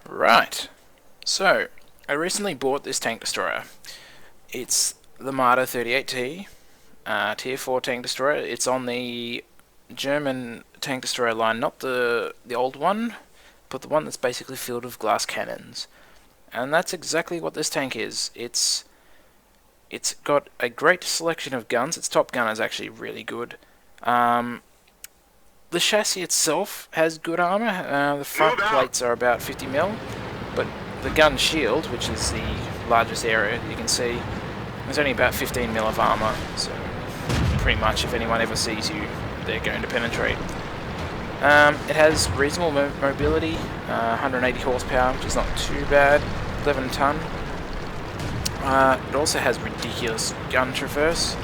Right, so I recently bought this tank destroyer. It's the Marder 38T, Tier 4 tank destroyer. It's on the German tank destroyer line, not the old one, but the one that's basically filled with glass cannons. And that's exactly what this tank is. It's got a great selection of guns. Its top gun is actually really good. Um, the chassis itself has good armor. The front plates are about 50 mil, but the gun shield, which is the largest area you can see, there's only about 15 mil of armor. So pretty much, if anyone ever sees you, they're going to penetrate. It has reasonable mobility, 180 horsepower, which is not too bad. 11 ton. It also has ridiculous gun traverse.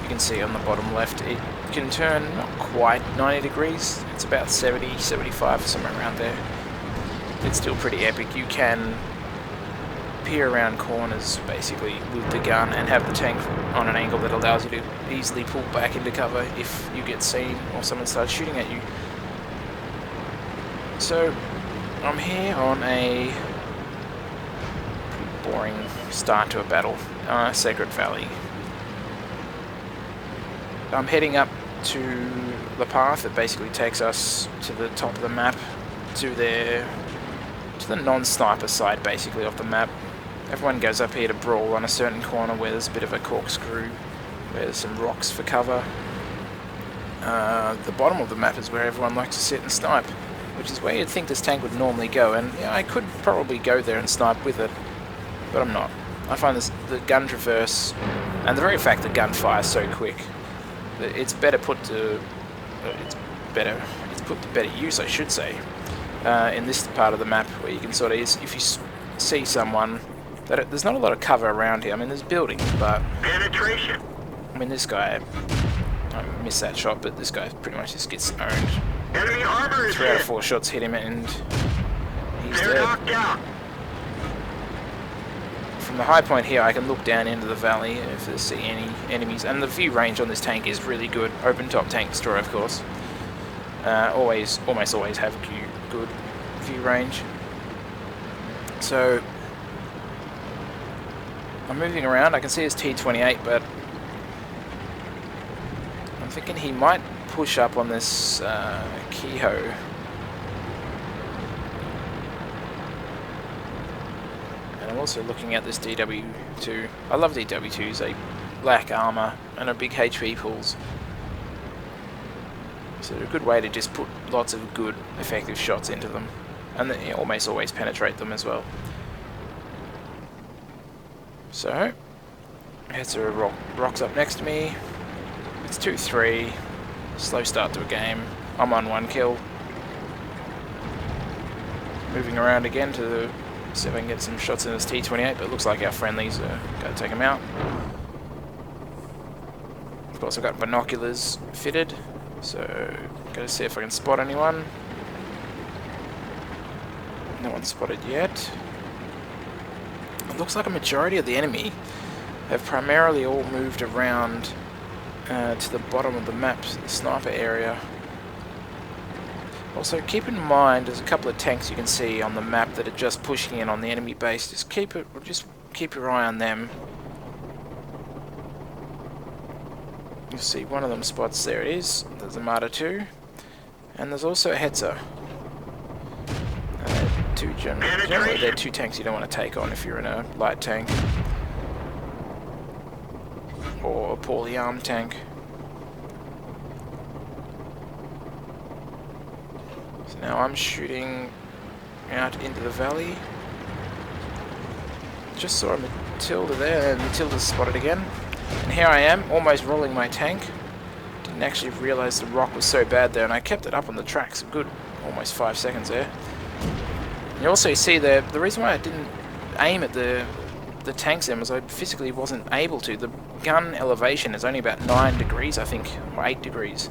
You can see on the bottom left, it can turn not quite 90 degrees. It's about 70, 75, somewhere around there. It's still pretty epic. You can peer around corners basically with the gun and have the tank on an angle that allows you to easily pull back into cover if you get seen or someone starts shooting at you. So I'm here on a pretty boring start to a battle, Sacred Valley. I'm heading up to the path that basically takes us to the top of the map, to the non-sniper side basically of the map. Everyone goes up here to brawl on a certain corner where there's a bit of a corkscrew, where there's some rocks for cover. The bottom of the map is where everyone likes to sit and snipe, which is where you'd think this tank would normally go, and yeah, I could probably go there and snipe with it, but I'm not. I find the gun traverse, and the very fact the gun fires so quick, it's put to better use, I should say, in this part of the map where you can sort of, if you see someone, there's not a lot of cover around here. I mean, there's buildings, but penetration. I mean, this guy, I missed that shot, but this guy pretty much just gets owned. Enemy armor is 3 out of hit. 4 shots hit him, and he's They're dead. knocked out. From the high point here, I can look down into the valley if I see any enemies, and the view range on this tank is really good. Open top tank destroyer, of course. Almost always have good view range. So I'm moving around. I can see his T-28, but I'm thinking he might push up on this Kehoe. And I'm also looking at this DW2. I love DW2s. They lack armor and are big HP pools. So they're a good way to just put lots of good, effective shots into them. And then you almost always penetrate them as well. So, Hetzer rocks up next to me. It's 2-3. Slow start to a game. I'm on 1 kill. Moving around again to see if I can get some shots in this T-28, but it looks like our friendlies are going to take him out. Of course, I've got binoculars fitted, so gotta see if I can spot anyone. No one's spotted yet. It looks like a majority of the enemy have primarily all moved around to the bottom of the map, the sniper area. Also, keep in mind there's a couple of tanks you can see on the map that are just pushing in on the enemy base. Just keep your eye on them. You'll see one of them spots. There it is. There's a Marder 2, and there's also a Hetzer. Generally, they're 2 tanks you don't want to take on if you're in a light tank or a poorly armed tank. So now I'm shooting out into the valley. Just saw a Matilda there, and Matilda's spotted again. And here I am, almost rolling my tank. Didn't actually realise the rock was so bad there, and I kept it up on the tracks a good almost 5 seconds there. You also see the reason why I didn't aim at the tanks then was I physically wasn't able to. The gun elevation is only about 9 degrees, I think, or 8 degrees.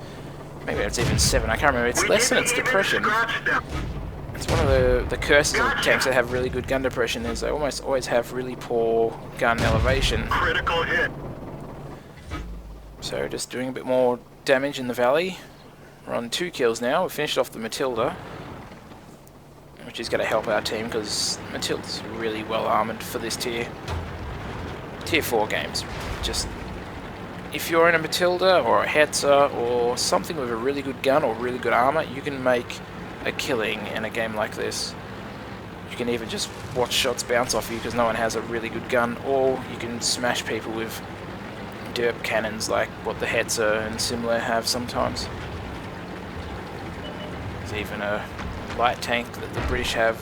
Maybe it's even 7, I can't remember. It's less than its depression. It's one of the curses of tanks that have really good gun depression is they almost always have really poor gun elevation. Critical hit. So just doing a bit more damage in the valley. We're on 2 kills now. We finished off the Matilda. which is going to help our team because Matilda's really well armoured for this tier 4 games. Just if you're in a Matilda or a Hetzer or something with a really good gun or really good armour, you can make a killing in a game like this. You can either just watch shots bounce off you because no one has a really good gun, or you can smash people with derp cannons like what the Hetzer and similar have sometimes. There's even a light tank that the British have,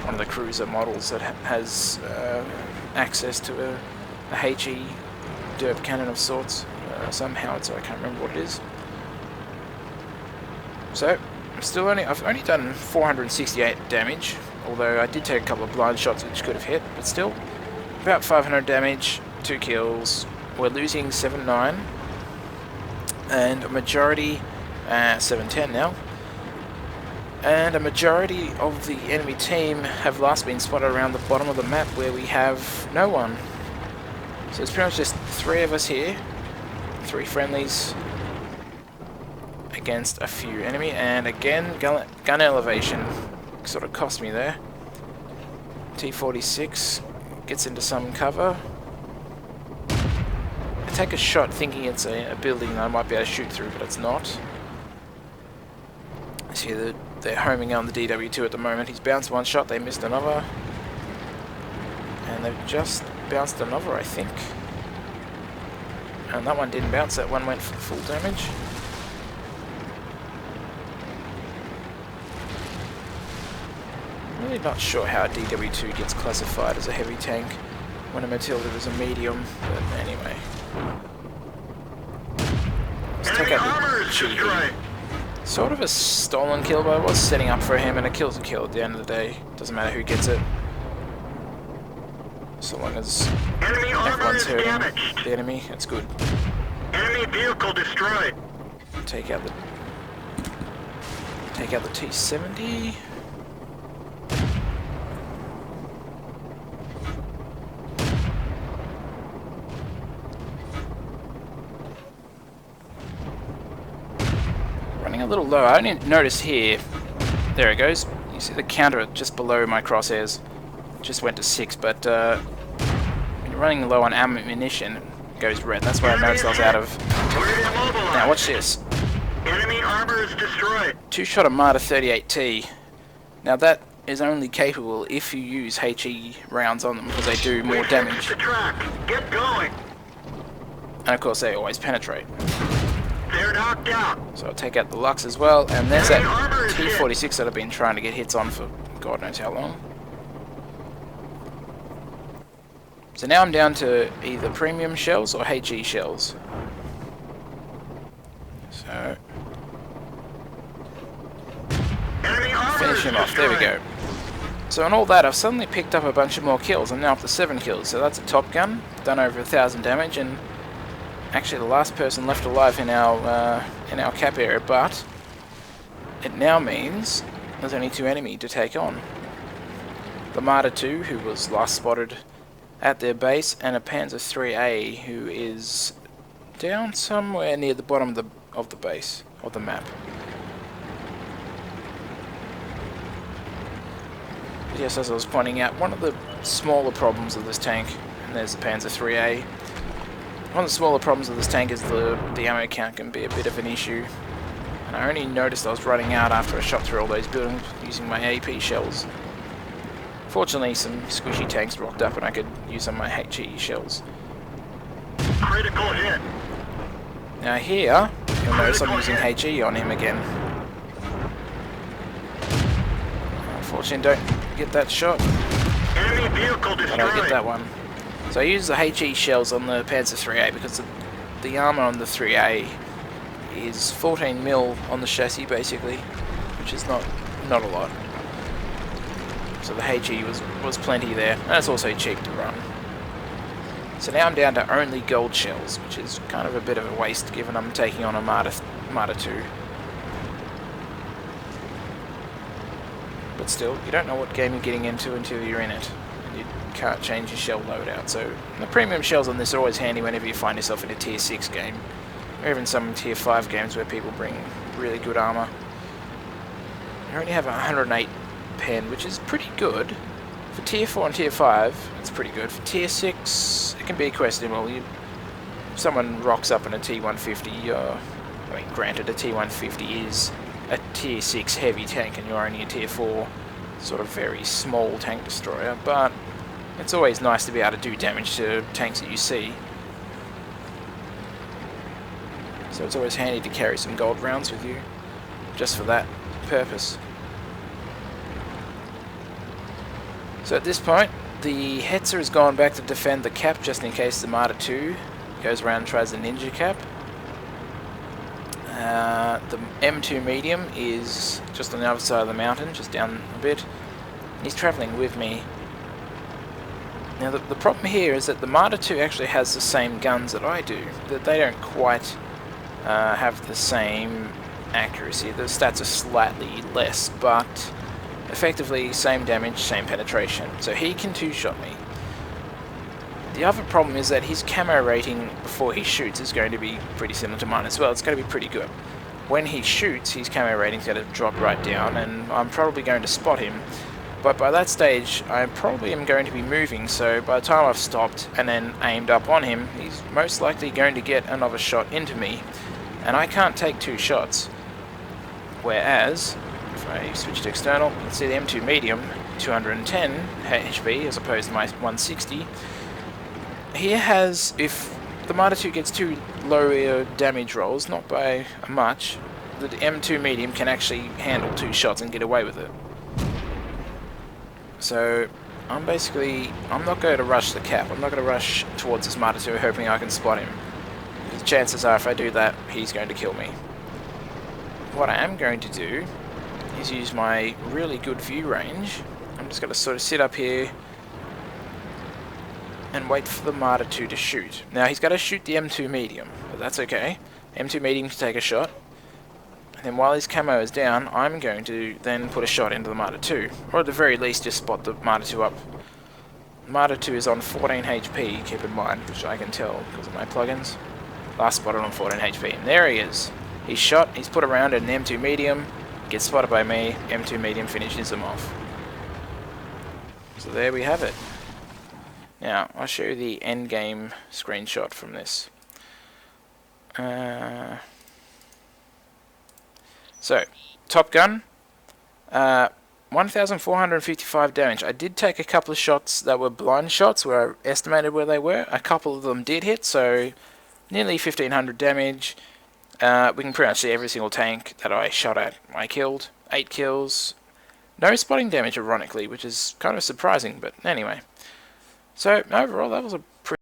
one of the cruiser models that has access to a HE derp cannon of sorts, some howitzer, I can't remember what it is. So I've only done 468 damage, although I did take a couple of blind shots which could have hit, but still about 500 damage, 2 kills. We're losing 7-9 and a majority 7-10 now. And a majority of the enemy team have last been spotted around the bottom of the map where we have no one. So it's pretty much just 3 of us here, 3 friendlies against a few enemy, and again gun elevation sort of cost me there. T-46 gets into some cover. I take a shot thinking it's a building that I might be able to shoot through, but it's not. I see that they're homing on the DW2 at the moment. He's bounced one shot, they missed another. And they've just bounced another, I think. And that one didn't bounce, that one went for full damage. I'm really not sure how a DW2 gets classified as a heavy tank when a Matilda is a medium, but anyway. Let's take out the cheeky. Sort of a stolen kill, but I was setting up for him, and a kill's a kill at the end of the day. Doesn't matter who gets it. So long as everyone's hurting the enemy, that's good. Enemy vehicle destroyed. Take out the T-70. Running a little low. I only noticed here. There it goes. You see the counter just below my crosshairs. Just went to 6, but when you're running low on ammunition, it goes red. That's why I noticed I was out of. Now watch this. Enemy armor is destroyed. 2-shot of Marder 38T. Now that is only capable if you use HE rounds on them, because they do more damage. The track. Get going. And of course they always penetrate. They're knocked out. So I'll take out the Lux as well, and there's that T-46 that I've been trying to get hits on for God knows how long. So now I'm down to either premium shells or HE shells. So finish him off, there we go. So on all that, I've suddenly picked up a bunch of more kills. I'm now up to 7 kills, so that's a top gun, done over 1,000 damage, and actually the last person left alive in our cap area, but it now means there's only 2 enemy to take on. The Marder 2, who was last spotted at their base, and a Panzer 3A, who is down somewhere near the bottom of the base, of the map. But yes, as I was pointing out, one of the smaller problems of this tank, and there's the Panzer 3A, one of the smaller problems of this tank is the ammo count can be a bit of an issue. And I only noticed I was running out after I shot through all those buildings using my AP shells. Fortunately, some squishy tanks rocked up and I could use some of my HE shells. Critical hit. Now here, you'll notice I'm using HE on him again. Unfortunately, don't get that shot. Enemy vehicle But I get that one. So I use the HE shells on the Panzer 3A because the armour on the 3A is 14 mil on the chassis basically, which is not a lot. So the HE was plenty there, and it's also cheap to run. So now I'm down to only gold shells, which is kind of a bit of a waste given I'm taking on a Marder 2. But still, you don't know what game you're getting into until you're in it. And you can't change your shell loadout. So the premium shells on this are always handy whenever you find yourself in a tier 6 game. Or even some tier 5 games where people bring really good armour. I only have 108 pen, which is pretty good. For Tier 4 and Tier 5, it's pretty good. For Tier 6, it can be questionable. If someone rocks up in a T-150, I mean, granted, a T-150 is a Tier 6 heavy tank, and you're only a Tier 4 sort of very small tank destroyer, but it's always nice to be able to do damage to tanks that you see. So it's always handy to carry some gold rounds with you, just for that purpose. So at this point, the Hetzer has gone back to defend the cap just in case the Marder 2 goes around and tries the ninja cap. The M2 medium is just on the other side of the mountain, just down a bit. He's travelling with me. Now the problem here is that the Marder 2 actually has the same guns that I do, that they don't quite have the same accuracy. The stats are slightly less, but effectively same damage, same penetration. So he can two-shot me. The other problem is that his camo rating before he shoots is going to be pretty similar to mine as well. It's going to be pretty good. When he shoots, his camo rating is going to drop right down, and I'm probably going to spot him. But by that stage, I probably am going to be moving, so by the time I've stopped and then aimed up on him, he's most likely going to get another shot into me, and I can't take two shots. Whereas, if I switch to external, you can see the M2 medium, 210 HP as opposed to my 160. Here has, if the Marder 2 gets two lower damage rolls, not by much, the M2 medium can actually handle two shots and get away with it. So I'm not going to rush the cap. I'm not going to rush towards this Marder 2 hoping I can spot him. Because chances are if I do that, he's going to kill me. What I am going to do is use my really good view range. I'm just going to sort of sit up here and wait for the Marder 2 to shoot. Now he's got to shoot the M2 medium, but that's okay. M2 medium to take a shot. And then while his camo is down, I'm going to then put a shot into the Marder 2. Or at the very least just spot the Marder 2 up. Marder 2 is on 14 HP, keep in mind, which I can tell because of my plugins. Last spotted on 14 HP. And there he is. He's shot, he's put around an M2 medium, gets spotted by me, M2 medium finishes him off. So there we have it. Now, I'll show you the endgame screenshot from this. So, Top Gun, 1,455 damage. I did take a couple of shots that were blind shots where I estimated where they were. A couple of them did hit, so nearly 1,500 damage. We can pretty much see every single tank that I shot at I killed. 8 kills. No spotting damage, ironically, which is kind of surprising, but anyway. So, overall, that was a